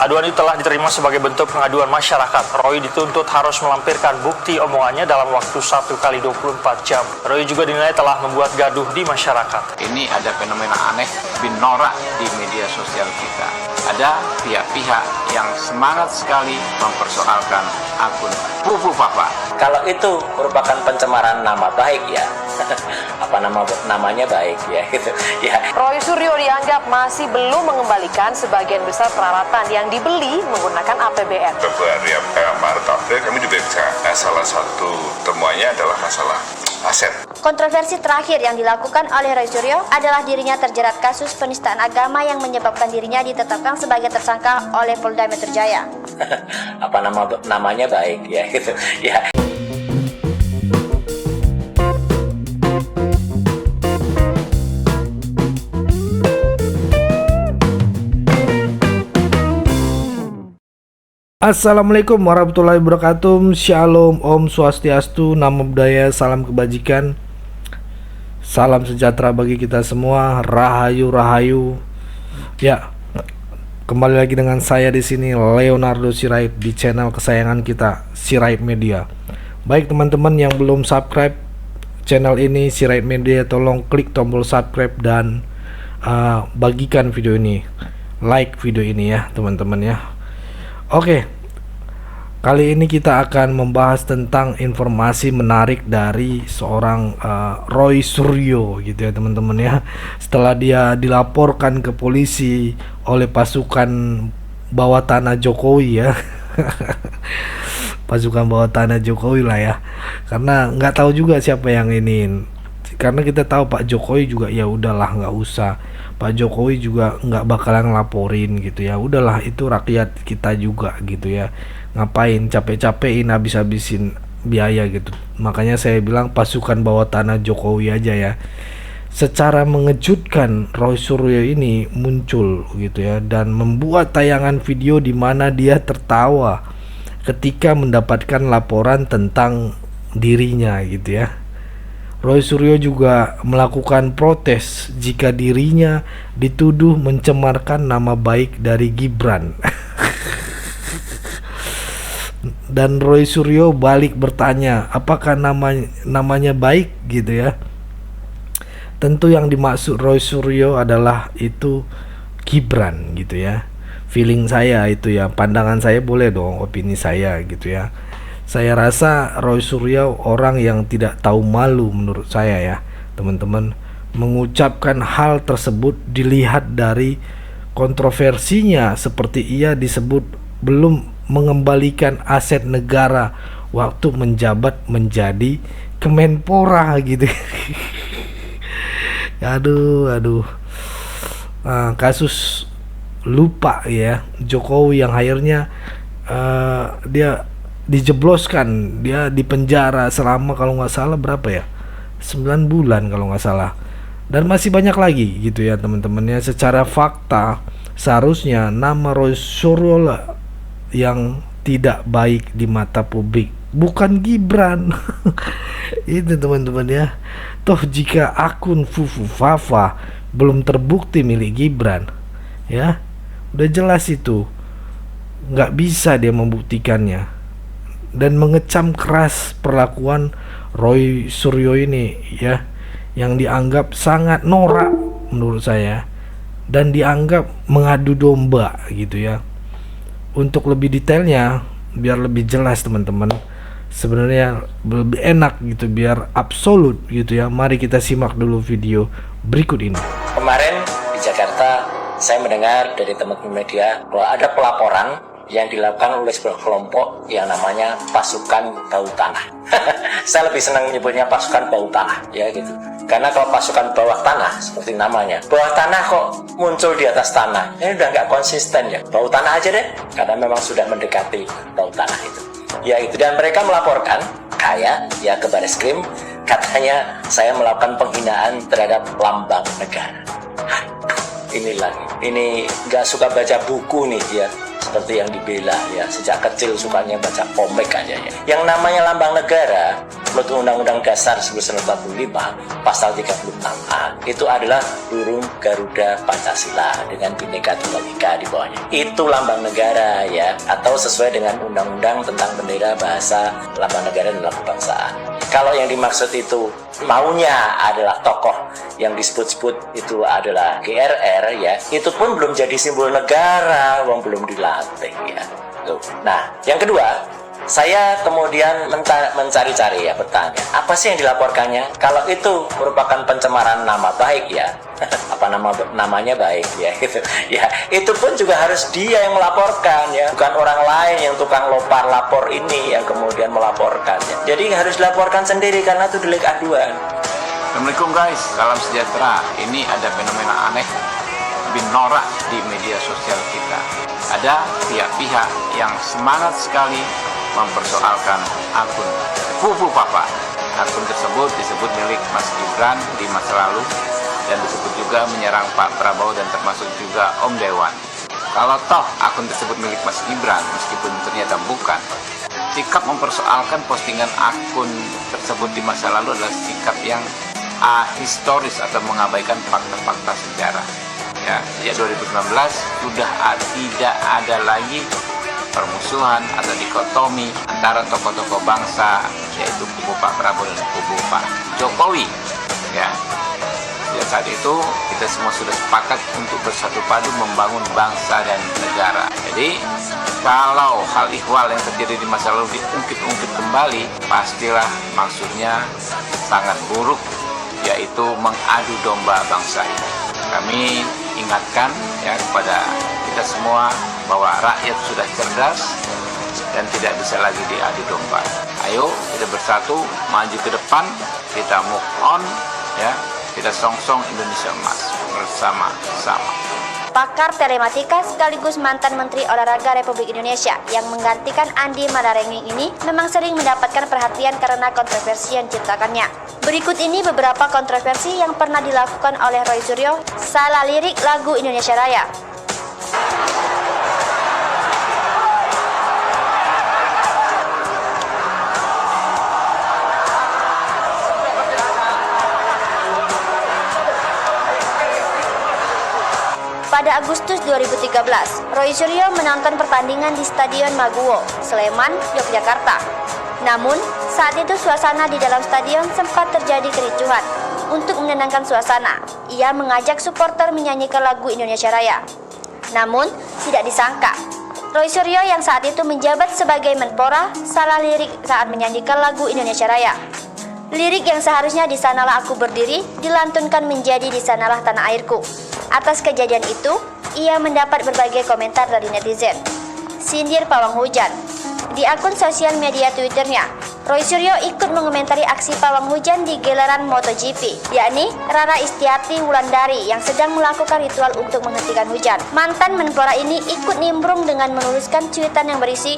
Aduan itu telah diterima sebagai bentuk pengaduan masyarakat. Roy dituntut harus melampirkan bukti omongannya dalam waktu 1 kali 24 jam. Roy juga dinilai telah membuat gaduh di masyarakat. Ini ada fenomena aneh, bin norak di media sosial kita. Ada pihak-pihak yang semangat sekali mempersoalkan akun Fufu Fafa. Kalau itu merupakan pencemaran nama baik ya, namanya baik ya gitu ya. Roy Suryo dianggap masih belum mengembalikan sebagian besar peralatan yang dibeli menggunakan APBN. Februari Maret April kami juga bisa. Salah satu temuannya adalah masalah aset. Kontroversi terakhir yang dilakukan oleh Roy Suryo adalah dirinya terjerat kasus penistaan agama yang menyebabkan dirinya ditetapkan sebagai tersangka oleh Polda Metro Jaya. Namanya baik ya gitu ya. Assalamualaikum warahmatullahi wabarakatuh. Shalom, Om Swastiastu, Namo Buddhaya, salam kebajikan, salam sejahtera bagi kita semua. Rahayu Rahayu. Ya, kembali lagi dengan saya di sini Leonardo Sirait di channel kesayangan kita, Sirait Media. Baik teman-teman yang belum subscribe channel ini Sirait Media, tolong klik tombol subscribe dan bagikan video ini, like video ini ya teman-teman ya. Oke, kali ini kita akan membahas tentang informasi menarik dari seorang Roy Suryo gitu ya teman-teman ya. Setelah dia dilaporkan ke polisi oleh pasukan bawah tanah Jokowi ya. Pasukan bawah tanah Jokowi lah ya. Karena nggak tahu juga siapa yang ini. Karena kita tahu Pak Jokowi juga ya udahlah nggak usah. Pak Jokowi juga nggak bakalan ngelaporin gitu ya. Udahlah itu rakyat kita juga gitu ya. Ngapain capek-capekin habis-habisin biaya gitu. Makanya saya bilang pasukan bawah tanah Jokowi aja ya. Secara mengejutkan Roy Suryo ini muncul gitu ya dan membuat tayangan video di mana dia tertawa ketika mendapatkan laporan tentang dirinya gitu ya. Roy Suryo juga melakukan protes jika dirinya dituduh mencemarkan nama baik dari Gibran. Dan Roy Suryo balik bertanya, apakah namanya baik gitu ya. Tentu yang dimaksud Roy Suryo adalah itu Gibran gitu ya. Feeling saya itu ya, pandangan saya boleh dong, opini saya gitu ya. Saya rasa Roy Suryo orang yang tidak tahu malu menurut saya ya teman-teman. Mengucapkan hal tersebut dilihat dari kontroversinya, seperti ia disebut belum mengembalikan aset negara waktu menjabat menjadi Kemenpora gitu. Aduh. Kasus lupa ya Jokowi yang akhirnya dia dijebloskan, dia dipenjara selama kalau nggak salah berapa ya, 9 bulan kalau nggak salah, dan masih banyak lagi gitu ya teman-teman ya. Secara fakta seharusnya nama Roy Suryo yang tidak baik di mata publik, bukan Gibran. Itu teman-teman ya. Toh jika akun Fufu Fafa belum terbukti milik Gibran ya, udah jelas itu nggak bisa dia membuktikannya. Dan mengecam keras perlakuan Roy Suryo ini ya, yang dianggap sangat norak menurut saya dan dianggap mengadu domba gitu ya. Untuk lebih detailnya biar lebih jelas teman-teman, sebenarnya lebih enak gitu biar absolut gitu ya, mari kita simak dulu video berikut ini. Kemarin di Jakarta saya mendengar dari teman-teman media bahwa ada pelaporan yang dilakukan oleh sebuah kelompok yang namanya pasukan bau tanah. Saya lebih senang menyebutnya pasukan bau tanah ya gitu. Karena kalau pasukan bawah tanah seperti namanya, bawah tanah kok muncul di atas tanah, ini udah nggak konsisten ya. Bau tanah aja deh, karena memang sudah mendekati bau tanah itu. Ya itu, dan mereka melaporkan kayak ya ke Bareskrim, katanya saya melakukan penghinaan terhadap lambang negara. Ini lagi, ini nggak suka baca buku nih ya, seperti yang dibela ya, sejak kecil sukanya baca komik aja ya. Yang namanya lambang negara menurut Undang-Undang Dasar 1945 pasal 36A itu adalah burung Garuda Pancasila dengan Bhinneka Tunggal Ika di bawahnya. Itu lambang negara ya, atau sesuai dengan Undang-Undang tentang bendera, bahasa, lambang negara dan lambang kebangsaan. Kalau yang dimaksud itu maunya adalah tokoh yang disebut-sebut itu adalah GRR ya, itu pun belum jadi simbol negara, belum dilatih ya. Tuh. Nah, yang kedua, saya kemudian mencari-cari ya, bertanya, apa sih yang dilaporkannya? Kalau itu merupakan pencemaran nama baik ya, apa namanya baik ya, gitu. Ya, itu pun juga harus dia yang melaporkan ya, bukan orang lain yang tukang lapor ini yang kemudian melaporkan ya. Jadi harus dilaporkan sendiri karena itu delik aduan. Assalamualaikum guys, salam sejahtera. Ini ada fenomena aneh bin norak di media sosial kita. Ada pihak-pihak yang semangat sekali mempersoalkan akun Pupu Papa. Akun tersebut disebut milik Mas Gibran di masa lalu dan disebut juga menyerang Pak Prabowo dan termasuk juga Om Dewan. Kalau toh akun tersebut milik Mas Gibran, meskipun ternyata bukan, sikap mempersoalkan postingan akun tersebut di masa lalu adalah sikap yang historis atau mengabaikan fakta-fakta sejarah. Ya, sejak 2019 sudah tidak ada lagi permusuhan atau dikotomi antara tokoh-tokoh bangsa, yaitu kubu Pak Prabowo dan kubu Pak Jokowi. Ya, sejak saat itu kita semua sudah sepakat untuk bersatu padu membangun bangsa dan negara. Jadi kalau hal ihwal yang terjadi di masa lalu diungkit-ungkit kembali, pastilah maksudnya sangat buruk, yaitu mengadu domba bangsa ini. Kami ingatkan ya kepada kita semua bahwa rakyat sudah cerdas dan tidak bisa lagi diadu domba. Ayo kita bersatu, maju ke depan, kita move on ya, kita songsong Indonesia emas bersama-sama. Pakar telematika sekaligus mantan Menteri Olahraga Republik Indonesia yang menggantikan Andi Malarangeng ini memang sering mendapatkan perhatian karena kontroversi yang diciptakannya. Berikut ini beberapa kontroversi yang pernah dilakukan oleh Roy Suryo salah lirik lagu Indonesia Raya. Pada Agustus 2013, Roy Suryo menonton pertandingan di Stadion Maguwo, Sleman, Yogyakarta. Namun, saat itu suasana di dalam stadion sempat terjadi kericuhan. Untuk menenangkan suasana, ia mengajak supporter menyanyikan lagu Indonesia Raya. Namun, tidak disangka, Roy Suryo yang saat itu menjabat sebagai Menpora salah lirik saat menyanyikan lagu Indonesia Raya. Lirik yang seharusnya "Di sanalah aku berdiri" dilantunkan menjadi "Di sanalah tanah airku". Atas kejadian itu, ia mendapat berbagai komentar dari netizen. Sindir pawang hujan. Di akun sosial media Twitternya, Roy Suryo ikut mengomentari aksi pawang hujan di gelaran MotoGP, yakni Rara Istiati Wulandari yang sedang melakukan ritual untuk menghentikan hujan. Mantan Menpora ini ikut nimbrung dengan menuliskan cuitan yang berisi,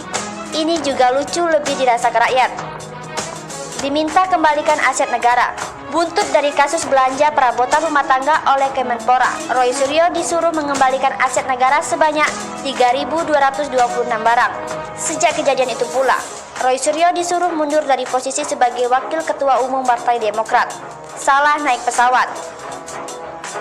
"Ini juga lucu, lebih dirasakan rakyat. Diminta kembalikan aset negara." Buntut dari kasus belanja perabotan rumah tangga oleh Kemenpora, Roy Suryo disuruh mengembalikan aset negara sebanyak 3.226 barang. Sejak kejadian itu pula, Roy Suryo disuruh mundur dari posisi sebagai Wakil Ketua Umum Partai Demokrat. Salah naik pesawat.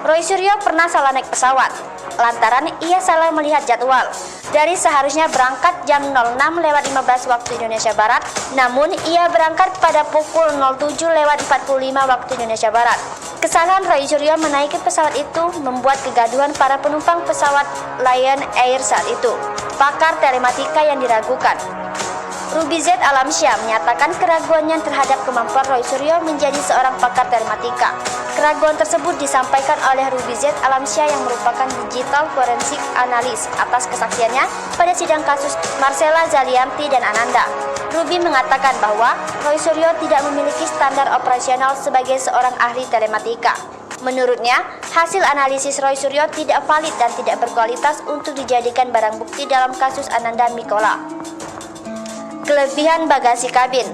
Roy Suryo pernah salah naik pesawat lantaran ia salah melihat jadwal. Dari seharusnya berangkat jam 06.15 waktu Indonesia Barat, namun ia berangkat pada pukul 07.45 waktu Indonesia Barat. Kesalahan Roy Suryo menaiki pesawat itu membuat kegaduhan para penumpang pesawat Lion Air saat itu. Pakar telematika yang diragukan. Ruby Z Alamsyah menyatakan keraguannya terhadap kemampuan Roy Suryo menjadi seorang pakar telematika. Keraguan tersebut disampaikan oleh Ruby Z Alamsyah yang merupakan digital forensik analis atas kesaksiannya pada sidang kasus Marcella Zalianty dan Ananda. Ruby mengatakan bahwa Roy Suryo tidak memiliki standar operasional sebagai seorang ahli telematika. Menurutnya, hasil analisis Roy Suryo tidak valid dan tidak berkualitas untuk dijadikan barang bukti dalam kasus Ananda Mikola. Kelebihan bagasi kabin.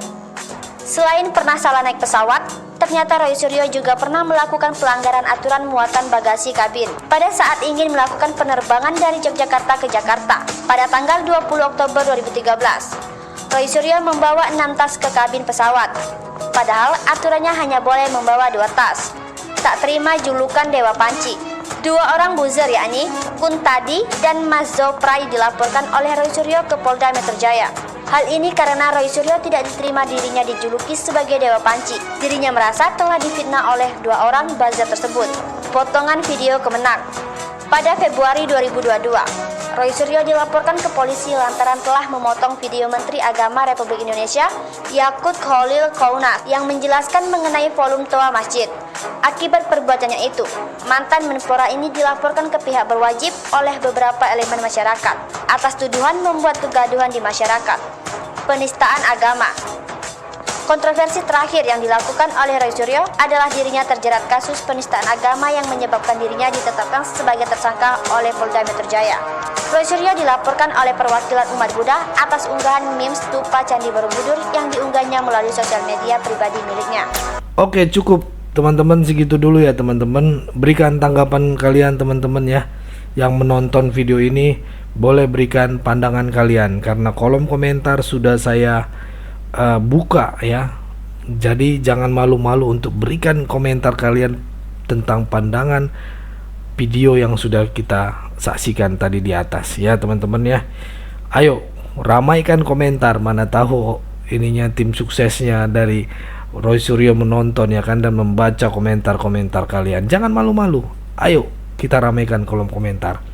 Selain pernah salah naik pesawat, ternyata Roy Suryo juga pernah melakukan pelanggaran aturan muatan bagasi kabin pada saat ingin melakukan penerbangan dari Yogyakarta ke Jakarta pada tanggal 20 Oktober 2013. Roy Suryo membawa 6 tas ke kabin pesawat. Padahal aturannya hanya boleh membawa 2 tas. Tak terima julukan Dewa Panci. 2 orang buzzer yakni Kuntadi dan Mas Zoprai dilaporkan oleh Roy Suryo ke Polda Metro Jaya. Hal ini karena Roy Suryo tidak diterima dirinya dijuluki sebagai Dewa Panci. Dirinya merasa telah difitnah oleh 2 orang buzzer tersebut. Potongan video kemenang. Pada Februari 2022, Roy Suryo dilaporkan ke polisi lantaran telah memotong video Menteri Agama Republik Indonesia Yakut Khalil Kounat yang menjelaskan mengenai volume toa masjid. Akibat perbuatannya itu, mantan Menpora ini dilaporkan ke pihak berwajib oleh beberapa elemen masyarakat atas tuduhan membuat kegaduhan di masyarakat. Penistaan agama. Kontroversi terakhir yang dilakukan oleh Roy Suryo adalah dirinya terjerat kasus penistaan agama yang menyebabkan dirinya ditetapkan sebagai tersangka oleh Polda Metro Jaya. Roy Suryo dilaporkan oleh perwakilan umat Buddha atas unggahan meme stupa Candi Borobudur yang diunggahnya melalui sosial media pribadi miliknya. Oke, cukup teman-teman, segitu dulu ya teman-teman. Berikan tanggapan kalian teman-teman ya. Yang menonton video ini boleh berikan pandangan kalian karena kolom komentar sudah saya buka ya. Jadi jangan malu-malu untuk berikan komentar kalian tentang pandangan video yang sudah kita saksikan tadi di atas ya teman-teman ya. Ayo ramaikan komentar, mana tahu ininya tim suksesnya dari Roy Suryo menonton ya kan, dan membaca komentar-komentar kalian. Jangan malu-malu, ayo kita ramaikan kolom komentar.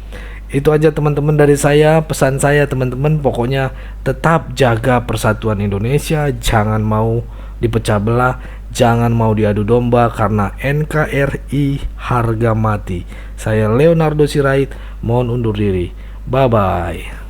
Itu aja teman-teman dari saya, pesan saya teman-teman, pokoknya tetap jaga persatuan Indonesia, jangan mau dipecah belah, jangan mau diadu domba karena NKRI harga mati. Saya Leonardo Sirait, mohon undur diri. Bye bye.